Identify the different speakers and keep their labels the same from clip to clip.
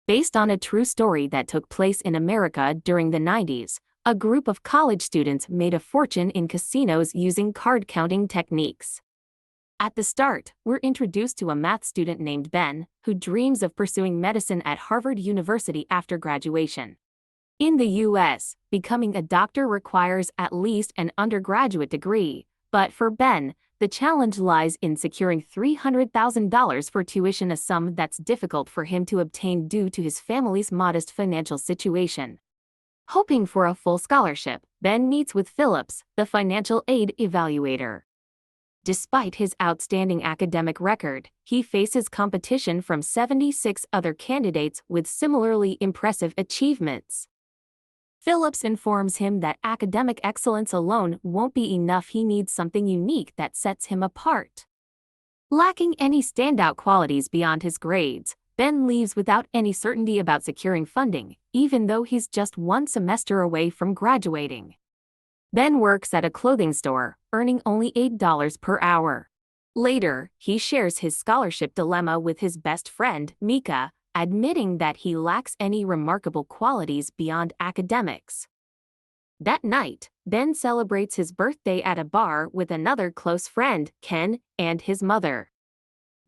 Speaker 1: Based on a true story that took place in America during the 90s, a group of college students made a fortune in casinos using card counting techniques. At the start, we're introduced to a math student named Ben, who dreams of pursuing medicine at Harvard University after graduation. In the US, becoming a doctor requires at least an undergraduate degree, but for Ben, the challenge lies in securing $300,000 for tuition, a sum that's difficult for him to obtain due to his family's modest financial situation. Hoping for a full scholarship, Ben meets with Phillips, the financial aid evaluator. Despite his outstanding academic record, he faces competition from 76 other candidates with similarly impressive achievements. Phillips informs him that academic excellence alone won't be enough. He needs something unique that sets him apart. Lacking any standout qualities beyond his grades, Ben leaves without any certainty about securing funding, even though he's just one semester away from graduating. Ben works at a clothing store, earning only $8 per hour. Later, he shares his scholarship dilemma with his best friend, Mika, admitting that he lacks any remarkable qualities beyond academics. That night, Ben celebrates his birthday at a bar with another close friend, Ken, and his mother.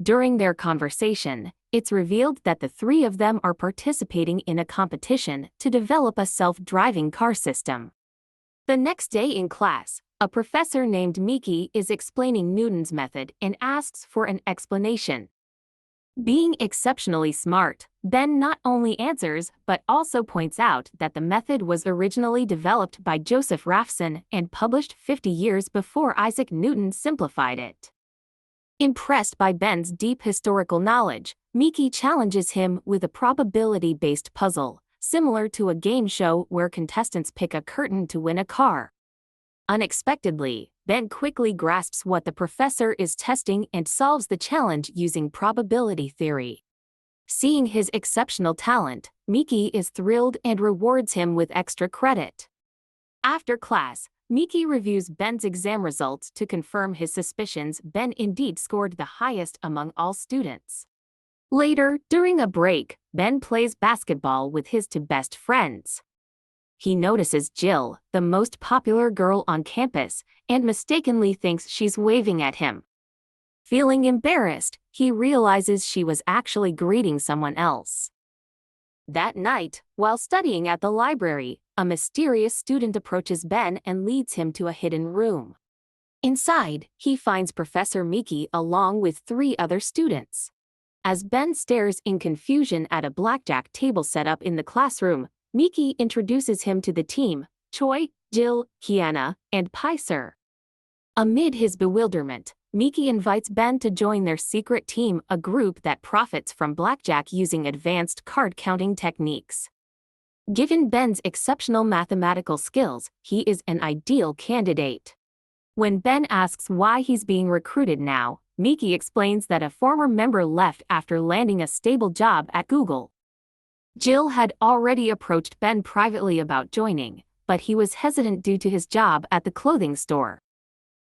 Speaker 1: During their conversation, it's revealed that the three of them are participating in a competition to develop a self-driving car system. The next day in class, a professor named Miki is explaining Newton's method and asks for an explanation. Being exceptionally smart, Ben not only answers but also points out that the method was originally developed by Joseph Raphson and published 50 years before Isaac Newton simplified it. Impressed by Ben's deep historical knowledge, Miki challenges him with a probability-based puzzle, similar to a game show where contestants pick a curtain to win a car. Unexpectedly, Ben quickly grasps what the professor is testing and solves the challenge using probability theory. Seeing his exceptional talent, Miki is thrilled and rewards him with extra credit. After class, Miki reviews Ben's exam results to confirm his suspicions. Ben indeed scored the highest among all students. Later, during a break, Ben plays basketball with his two best friends. He notices Jill, the most popular girl on campus, and mistakenly thinks she's waving at him. Feeling embarrassed, he realizes she was actually greeting someone else. That night, while studying at the library, a mysterious student approaches Ben and leads him to a hidden room. Inside, he finds Professor Miki along with three other students. As Ben stares in confusion at a blackjack table set up in the classroom, Miki introduces him to the team: Choi, Jill, Kiana, and Picer. Amid his bewilderment, Miki invites Ben to join their secret team, a group that profits from blackjack using advanced card-counting techniques. Given Ben's exceptional mathematical skills, he is an ideal candidate. When Ben asks why he's being recruited now, Miki explains that a former member left after landing a stable job at Google. Jill had already approached Ben privately about joining, but he was hesitant due to his job at the clothing store.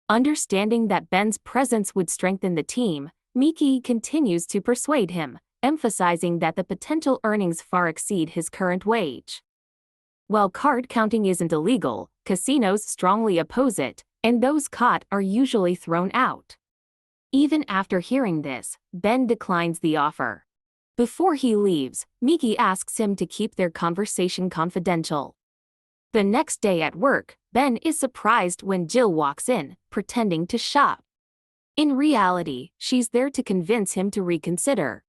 Speaker 1: Understanding that Ben's presence would strengthen the team, Miki continues to persuade him, emphasizing that the potential earnings far exceed his current wage. While card counting isn't illegal, casinos strongly oppose it, and those caught are usually thrown out. Even after hearing this, Ben declines the offer. Before he leaves, Miki asks him to keep their conversation confidential. The next day at work, Ben is surprised when Jill walks in, pretending to shop. In reality, she's there to convince him to reconsider.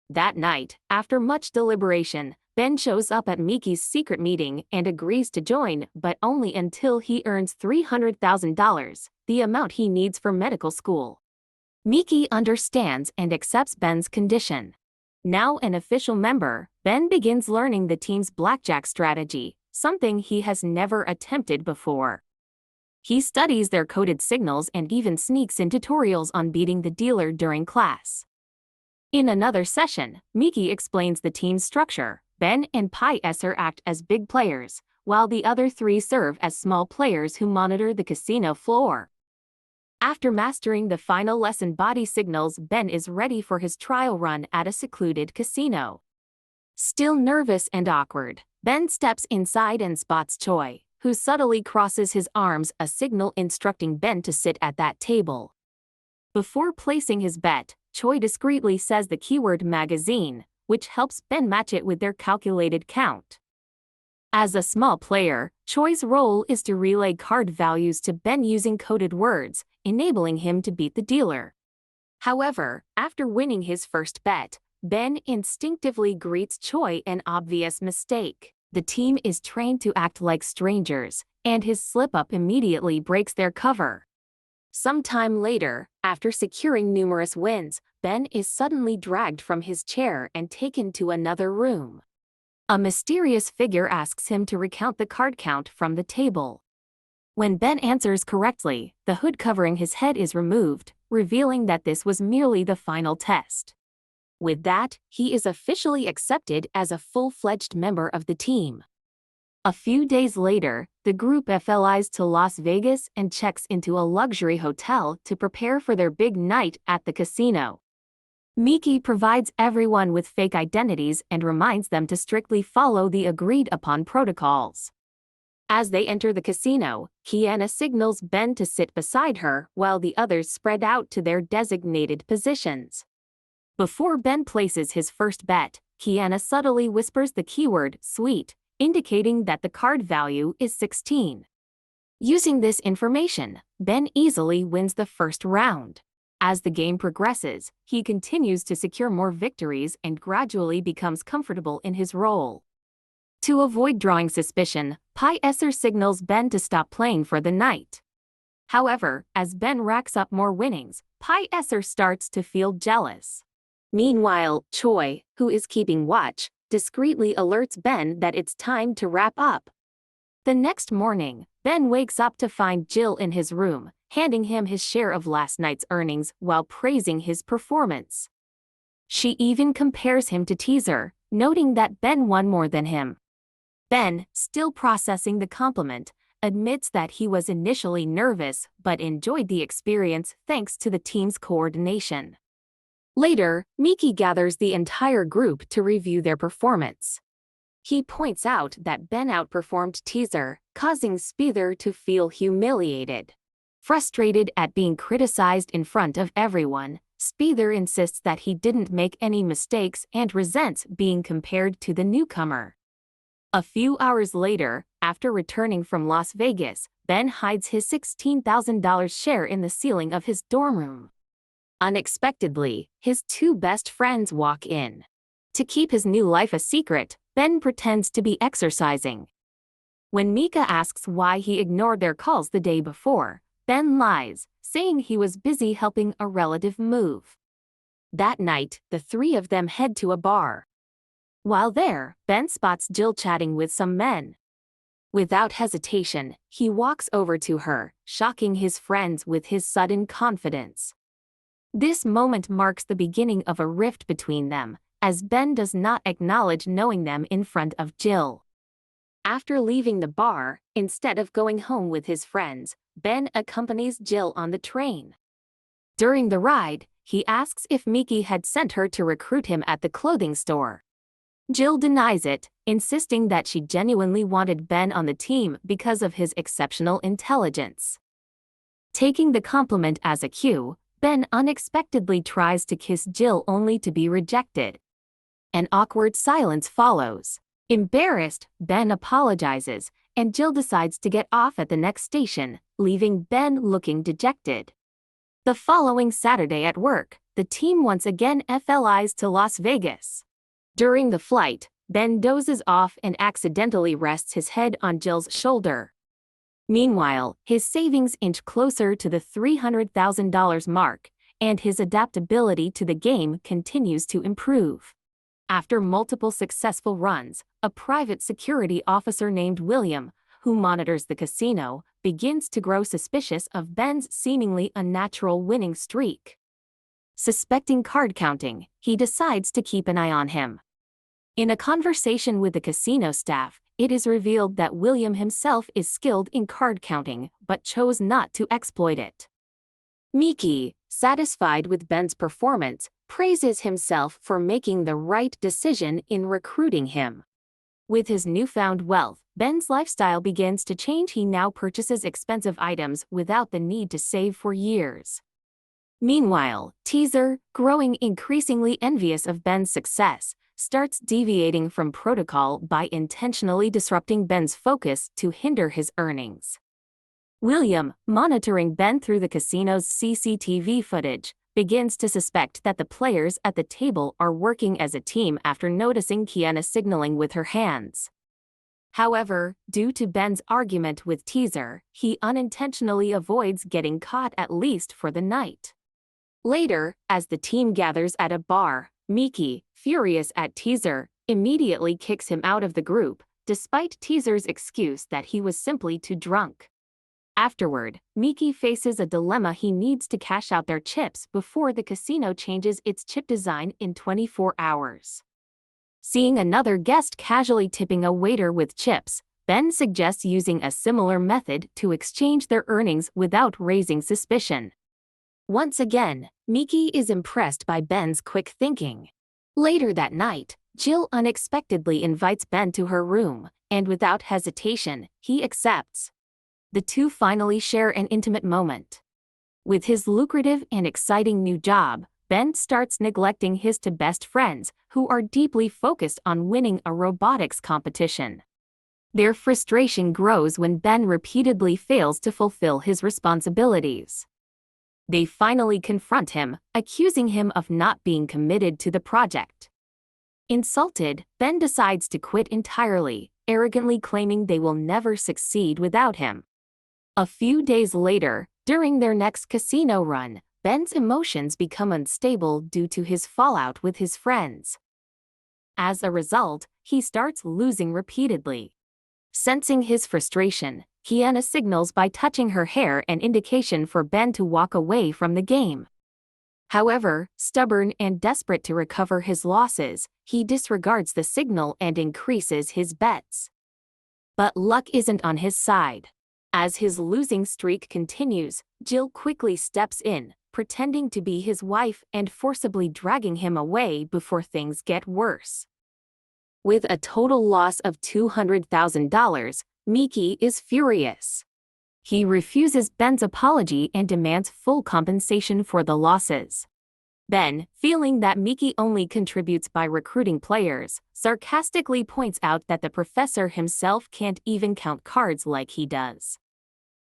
Speaker 1: That night, after much deliberation, Ben shows up at Miki's secret meeting and agrees to join, but only until he earns $300,000, the amount he needs for medical school. Miki understands and accepts Ben's condition. Now an official member, Ben begins learning the team's blackjack strategy, something he has never attempted before. He studies their coded signals and even sneaks in tutorials on beating the dealer during class. In another session, Miki explains the team's structure. Ben and Picer act as big players, while the other three serve as small players who monitor the casino floor. After mastering the final lesson body signals, Ben is ready for his trial run at a secluded casino. Still nervous and awkward, Ben steps inside and spots Choi, who subtly crosses his arms, a signal instructing Ben to sit at that table. Before placing his bet, Choi discreetly says the keyword magazine, which helps Ben match it with their calculated count. As a small player, Choi's role is to relay card values to Ben using coded words, enabling him to beat the dealer. However, after winning his first bet, Ben instinctively greets Choi, an obvious mistake. The team is trained to act like strangers, and his slip-up immediately breaks their cover. Sometime later, after securing numerous wins, Ben is suddenly dragged from his chair and taken to another room. A mysterious figure asks him to recount the card count from the table. When Ben answers correctly, the hood covering his head is removed, revealing that this was merely the final test. With that, he is officially accepted as a full-fledged member of the team. A few days later, the group flies to Las Vegas and checks into a luxury hotel to prepare for their big night at the casino. Miki provides everyone with fake identities and reminds them to strictly follow the agreed-upon protocols. As they enter the casino, Kiana signals Ben to sit beside her while the others spread out to their designated positions. Before Ben places his first bet, Kiana subtly whispers the keyword sweet, indicating that the card value is 16. Using this information, Ben easily wins the first round. As the game progresses, he continues to secure more victories and gradually becomes comfortable in his role. To avoid drawing suspicion, Pi Esser signals Ben to stop playing for the night. However, as Ben racks up more winnings, Pi Esser starts to feel jealous. Meanwhile, Choi, who is keeping watch, discreetly alerts Ben that it's time to wrap up. The next morning, Ben wakes up to find Jill in his room, handing him his share of last night's earnings while praising his performance. She even compares him to Teaser, noting that Ben won more than him. Ben, still processing the compliment, admits that he was initially nervous but enjoyed the experience thanks to the team's coordination. Later, Miki gathers the entire group to review their performance. He points out that Ben outperformed Teaser, causing Speether to feel humiliated. Frustrated at being criticized in front of everyone, Speether insists that he didn't make any mistakes and resents being compared to the newcomer. A few hours later, after returning from Las Vegas, Ben hides his $16,000 share in the ceiling of his dorm room. Unexpectedly, his two best friends walk in. To keep his new life a secret, Ben pretends to be exercising. When Mika asks why he ignored their calls the day before, Ben lies, saying he was busy helping a relative move. That night, the three of them head to a bar. While there, Ben spots Jill chatting with some men. Without hesitation, he walks over to her, shocking his friends with his sudden confidence. This moment marks the beginning of a rift between them, as Ben does not acknowledge knowing them in front of Jill. After leaving the bar, instead of going home with his friends, Ben accompanies Jill on the train. During the ride, he asks if Miki had sent her to recruit him at the clothing store. Jill denies it, insisting that she genuinely wanted Ben on the team because of his exceptional intelligence. Taking the compliment as a cue, Ben unexpectedly tries to kiss Jill only to be rejected. An awkward silence follows. Embarrassed, Ben apologizes, and Jill decides to get off at the next station, leaving Ben looking dejected. The following Saturday at work, the team once again flies to Las Vegas. During the flight, Ben dozes off and accidentally rests his head on Jill's shoulder. Meanwhile, his savings inch closer to the $300,000 mark, and his adaptability to the game continues to improve. After multiple successful runs, a private security officer named William, who monitors the casino, begins to grow suspicious of Ben's seemingly unnatural winning streak. Suspecting card counting, he decides to keep an eye on him. In a conversation with the casino staff, it is revealed that William himself is skilled in card counting but chose not to exploit it. Miki, satisfied with Ben's performance, praises himself for making the right decision in recruiting him. With his newfound wealth, Ben's lifestyle begins to change. He now purchases expensive items without the need to save for years. Meanwhile, Teaser, growing increasingly envious of Ben's success, starts deviating from protocol by intentionally disrupting Ben's focus to hinder his earnings. William, monitoring Ben through the casino's CCTV footage, begins to suspect that the players at the table are working as a team after noticing Kiana signaling with her hands. However, due to Ben's argument with Teaser, he unintentionally avoids getting caught, at least for the night. Later, as the team gathers at a bar, Miki, furious at Teaser, immediately kicks him out of the group, despite Teaser's excuse that he was simply too drunk. Afterward, Miki faces a dilemma. He needs to cash out their chips before the casino changes its chip design in 24 hours. Seeing another guest casually tipping a waiter with chips, Ben suggests using a similar method to exchange their earnings without raising suspicion. Once again, Miki is impressed by Ben's quick thinking. Later that night, Jill unexpectedly invites Ben to her room, and without hesitation, he accepts. The two finally share an intimate moment. With his lucrative and exciting new job, Ben starts neglecting his two best friends, who are deeply focused on winning a robotics competition. Their frustration grows when Ben repeatedly fails to fulfill his responsibilities. They finally confront him, accusing him of not being committed to the project. Insulted, Ben decides to quit entirely, arrogantly claiming they will never succeed without him. A few days later, during their next casino run, Ben's emotions become unstable due to his fallout with his friends. As a result, he starts losing repeatedly. Sensing his frustration, Kiana signals by touching her hair, an indication for Ben to walk away from the game. However, stubborn and desperate to recover his losses, he disregards the signal and increases his bets. But luck isn't on his side. As his losing streak continues, Jill quickly steps in, pretending to be his wife and forcibly dragging him away before things get worse. With a total loss of $200,000, Miki is furious. He refuses Ben's apology and demands full compensation for the losses. Ben, feeling that Miki only contributes by recruiting players, sarcastically points out that the professor himself can't even count cards like he does.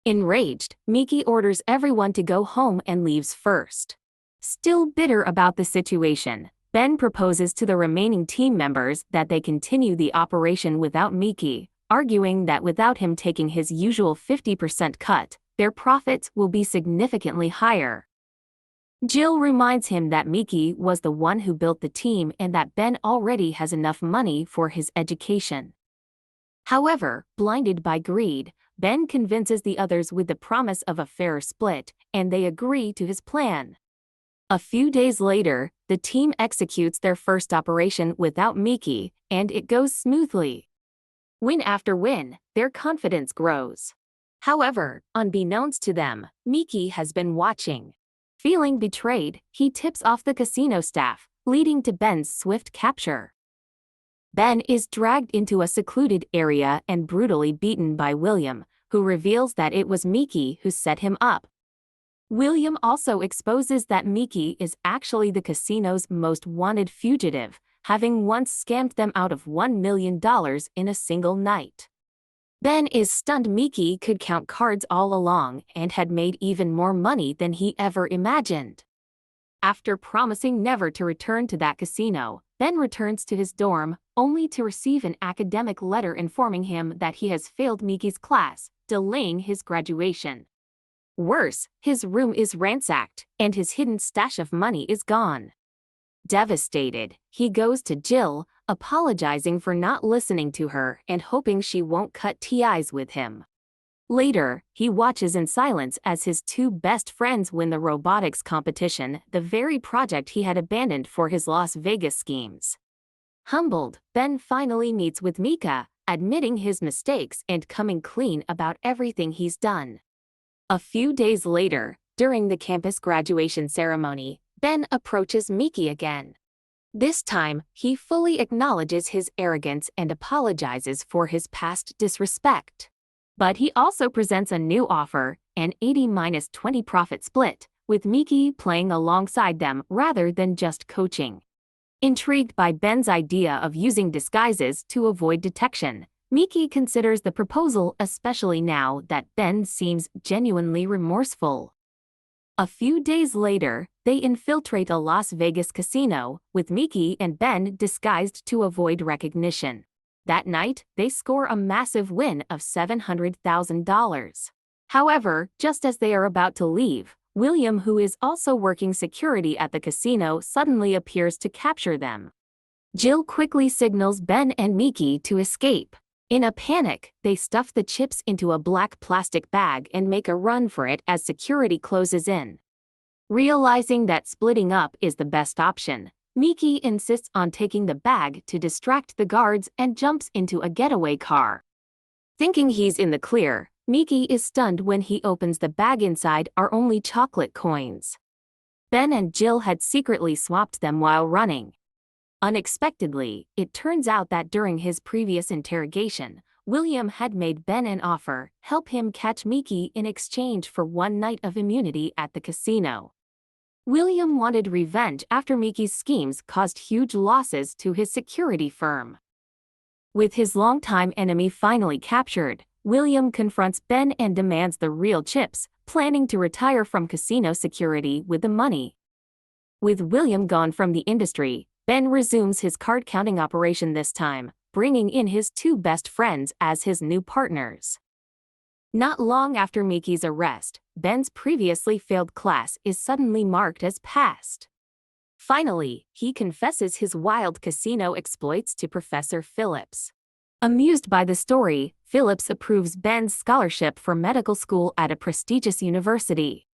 Speaker 1: Enraged, Miki orders everyone to go home and leaves first. Still bitter about the situation, Ben proposes to the remaining team members that they continue the operation without Miki, arguing that without him taking his usual 50% cut, their profits will be significantly higher. Jill reminds him that Miki was the one who built the team and that Ben already has enough money for his education. However, blinded by greed, Ben convinces the others with the promise of a fair split, and they agree to his plan. A few days later, the team executes their first operation without Miki, and it goes smoothly. Win after win, their confidence grows. However, unbeknownst to them, Miki has been watching. Feeling betrayed, he tips off the casino staff, leading to Ben's swift capture. Ben is dragged into a secluded area and brutally beaten by William, who reveals that it was Miki who set him up. William also exposes that Miki is actually the casino's most wanted fugitive, having once scammed them out of $1 million in a single night. Ben is stunned. Miki could count cards all along and had made even more money than he ever imagined. After promising never to return to that casino, Ben returns to his dorm, only to receive an academic letter informing him that he has failed Miki's class, delaying his graduation. Worse, his room is ransacked, and his hidden stash of money is gone. Devastated, he goes to Jill, apologizing for not listening to her and hoping she won't cut ties with him. Later, he watches in silence as his two best friends win the robotics competition, the very project he had abandoned for his Las Vegas schemes. Humbled, Ben finally meets with Mika, admitting his mistakes and coming clean about everything he's done. A few days later, during the campus graduation ceremony, Ben approaches Miki again. This time, he fully acknowledges his arrogance and apologizes for his past disrespect. But he also presents a new offer, an 80-20 profit split, with Miki playing alongside them rather than just coaching. Intrigued by Ben's idea of using disguises to avoid detection, Miki considers the proposal, especially now that Ben seems genuinely remorseful. A few days later, they infiltrate a Las Vegas casino, with Miki and Ben disguised to avoid recognition. That night, they score a massive win of $700,000. However, just as they are about to leave, William, who is also working security at the casino, suddenly appears to capture them. Jill quickly signals Ben and Miki to escape. In a panic, they stuff the chips into a black plastic bag and make a run for it as security closes in. Realizing that splitting up is the best option, Miki insists on taking the bag to distract the guards and jumps into a getaway car. Thinking he's in the clear, Miki is stunned when he opens the bag. Inside are only chocolate coins. Ben and Jill had secretly swapped them while running. Unexpectedly, it turns out that during his previous interrogation, William had made Ben an offer, help him catch Miki in exchange for one night of immunity at the casino. William wanted revenge after Miki's schemes caused huge losses to his security firm. With his longtime enemy finally captured, William confronts Ben and demands the real chips, planning to retire from casino security with the money. With William gone from the industry, Ben resumes his card-counting operation, this time, bringing in his two best friends as his new partners. Not long after Miki's arrest, Ben's previously failed class is suddenly marked as passed. Finally, he confesses his wild casino exploits to Professor Phillips. Amused by the story, Phillips approves Ben's scholarship for medical school at a prestigious university.